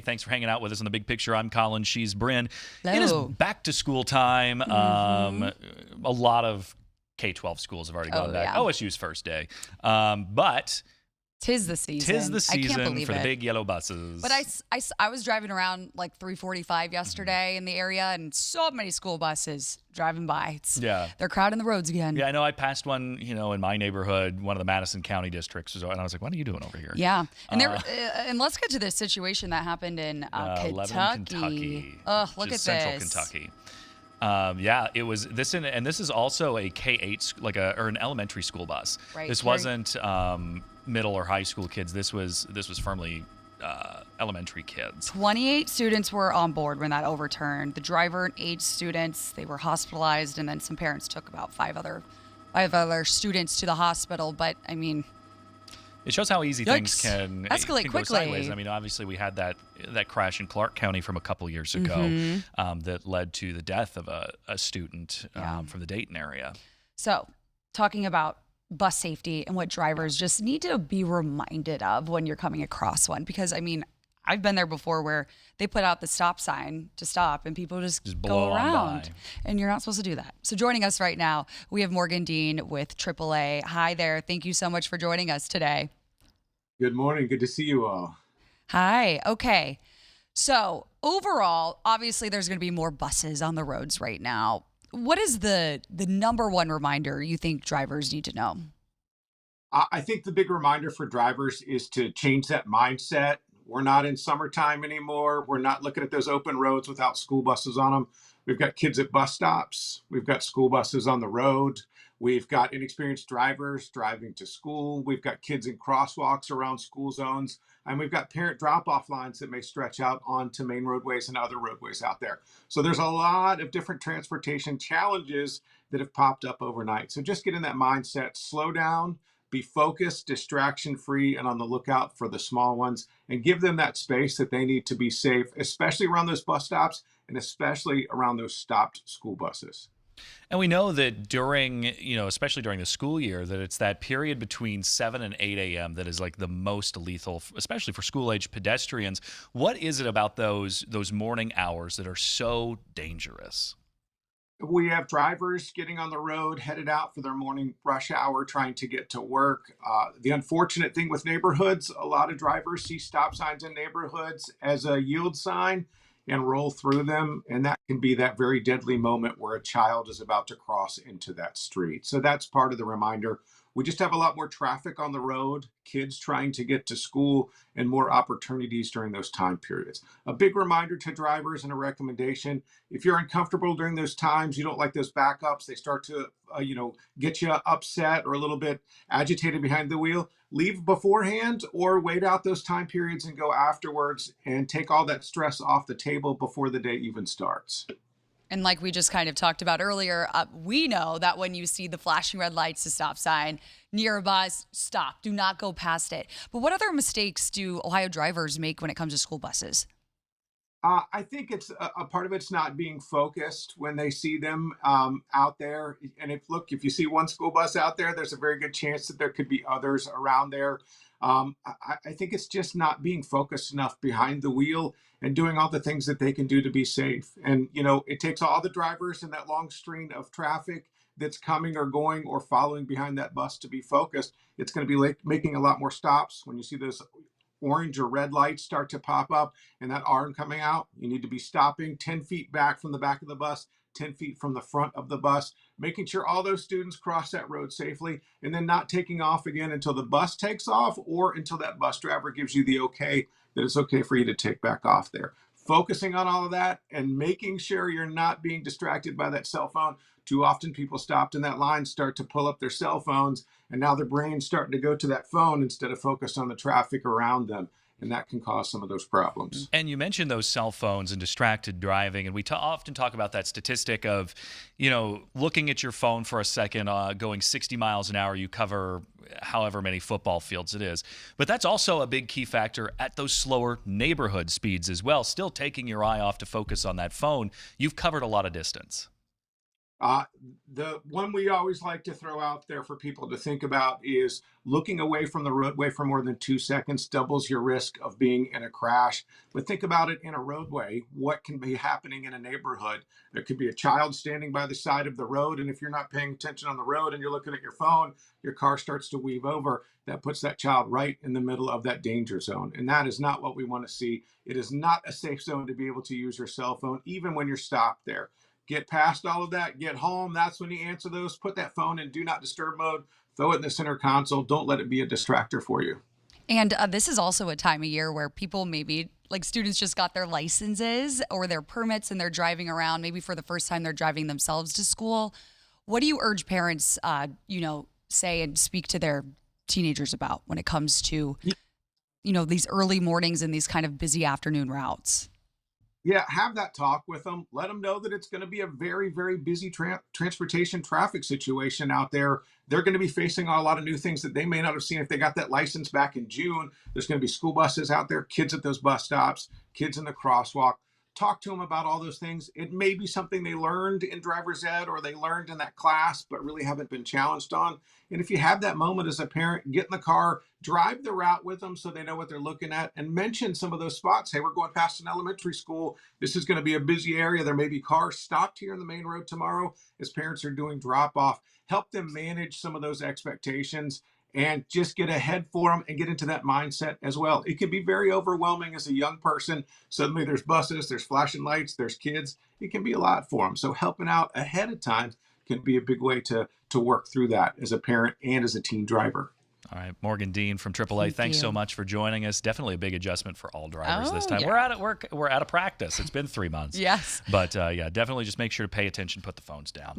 Thanks for hanging out with us on The Big Picture. I'm Colin. She's Bryn. Hello. It is back to school time. A lot of K-12 schools have already gone back. Yeah. OSU's first day. But Tis the season. tis the I can't season believe for the it. big yellow buses. But I was driving around like 3:45 yesterday in the area, and so many school buses driving by. They're crowding the roads again. Yeah, I know I passed one, in my neighborhood, one of the Madison County districts, and I was like, what are you doing over here? Yeah. And and let's get to this situation that happened in Lebanon, Kentucky. Look at Central this. Kentucky. It was this, and this is also a K-8, or an elementary school bus. Right. This wasn't middle or high school kids. This was firmly elementary kids. 28 students were on board when that overturned. The driver and 8 students, they were hospitalized, and then some parents took about five other students to the hospital. But I mean, it shows how easy things can escalate can quickly. Go sideways. I mean, obviously we had that crash in Clark County from a couple years ago that led to the death of a student from the Dayton area. So, talking about bus safety and what drivers just need to be reminded of when you're coming across one, because I mean, I've been there before where they put out the stop sign to stop and people just go around, and you're not supposed to do that. So joining us right now, we have Morgan Dean with AAA. Hi there. Thank you so much for joining us today. Good morning. Good to see you all. Hi. Okay. So overall, obviously there's going to be more buses on the roads right now. What is the number one reminder you think drivers need to know? I think the big reminder for drivers is to change that mindset. We're not in summertime anymore. We're not looking at those open roads without school buses on them. We've got kids at bus stops. We've got school buses on the road. We've got inexperienced drivers driving to school. We've got kids in crosswalks around school zones. And we've got parent drop-off lines that may stretch out onto main roadways and other roadways out there. So there's a lot of different transportation challenges that have popped up overnight. So just get in that mindset, slow down, be focused, distraction-free, and on the lookout for the small ones, and give them that space that they need to be safe, especially around those bus stops and especially around those stopped school buses. And we know that during, especially during the school year, that it's that period between 7 and 8 a.m. that is like the most lethal, especially for school-age pedestrians. What is it about those morning hours that are so dangerous? We have drivers getting on the road, headed out for their morning rush hour, trying to get to work. The unfortunate thing with neighborhoods, a lot of drivers see stop signs in neighborhoods as a yield sign and roll through them. And that can be that very deadly moment where a child is about to cross into that street. So that's part of the reminder. We just have a lot more traffic on the road, kids trying to get to school, and more opportunities during those time periods. A big reminder to drivers and a recommendation: if you're uncomfortable during those times, you don't like those backups, they start to get you upset or a little bit agitated behind the wheel, leave beforehand or wait out those time periods and go afterwards, and take all that stress off the table before the day even starts. And like we just kind of talked about earlier, we know that when you see the flashing red lights to stop sign near a bus, stop. Do not go past it. But what other mistakes do Ohio drivers make when it comes to school buses? I think it's a part of it's not being focused when they see them out there. And if you see one school bus out there, there's a very good chance that there could be others around there. I think it's just not being focused enough behind the wheel and doing all the things that they can do to be safe. And, it takes all the drivers in that long string of traffic that's coming or going or following behind that bus to be focused. It's going to be like making a lot more stops. When you see those orange or red lights start to pop up and that arm coming out, you need to be stopping 10 feet back from the back of the bus, 10 feet from the front of the bus, making sure all those students cross that road safely, and then not taking off again until the bus takes off or until that bus driver gives you the okay that it's okay for you to take back off there. Focusing on all of that and making sure you're not being distracted by that cell phone. Too often people stopped in that line start to pull up their cell phones, and now their brain's starting to go to that phone instead of focused on the traffic around them. And that can cause some of those problems. And you mentioned those cell phones and distracted driving, and we often talk about that statistic of, looking at your phone for a second, going 60 miles an hour, you cover however many football fields it is. But that's also a big key factor at those slower neighborhood speeds as well. Still taking your eye off to focus on that phone, you've covered a lot of distance. Uh, the one we always like to throw out there for people to think about is looking away from the roadway for more than 2 seconds doubles your risk of being in a crash. But think about it in a roadway. What can be happening in a neighborhood? There could be a child standing by the side of the road. And if you're not paying attention on the road and you're looking at your phone, your car starts to weave over. That puts that child right in the middle of that danger zone. And that is not what we want to see. It is not a safe zone to be able to use your cell phone, even when you're stopped there. Get past all of that, get home. That's when you answer those. Put that phone in do not disturb mode, throw it in the center console. Don't let it be a distractor for you. And this is also a time of year where people maybe, like students just got their licenses or their permits and they're driving around. Maybe for the first time they're driving themselves to school. What do you urge parents, say and speak to their teenagers about when it comes to, these early mornings and these kind of busy afternoon routes? Yeah, have that talk with them. Let them know that it's going to be a very, very busy transportation traffic situation out there. They're going to be facing a lot of new things that they may not have seen if they got that license back in June. There's going to be school buses out there, kids at those bus stops, kids in the crosswalk. Talk to them about all those things. It may be something they learned in driver's ed or they learned in that class, but really haven't been challenged on. And if you have that moment as a parent, get in the car, drive the route with them so they know what they're looking at, and mention some of those spots. Hey, we're going past an elementary school. This is going to be a busy area. There may be cars stopped here in the main road tomorrow as parents are doing drop off. Help them manage some of those expectations and just get ahead for them and get into that mindset as well. It can be very overwhelming as a young person. Suddenly there's buses, there's flashing lights, there's kids. It can be a lot for them. So helping out ahead of time can be a big way to work through that as a parent and as a teen driver. All right, Morgan Dean from AAA. Thanks so much for joining us. Definitely a big adjustment for all drivers this time. Yeah. We're out of practice. It's been 3 months. Yes. But definitely just make sure to pay attention, put the phones down.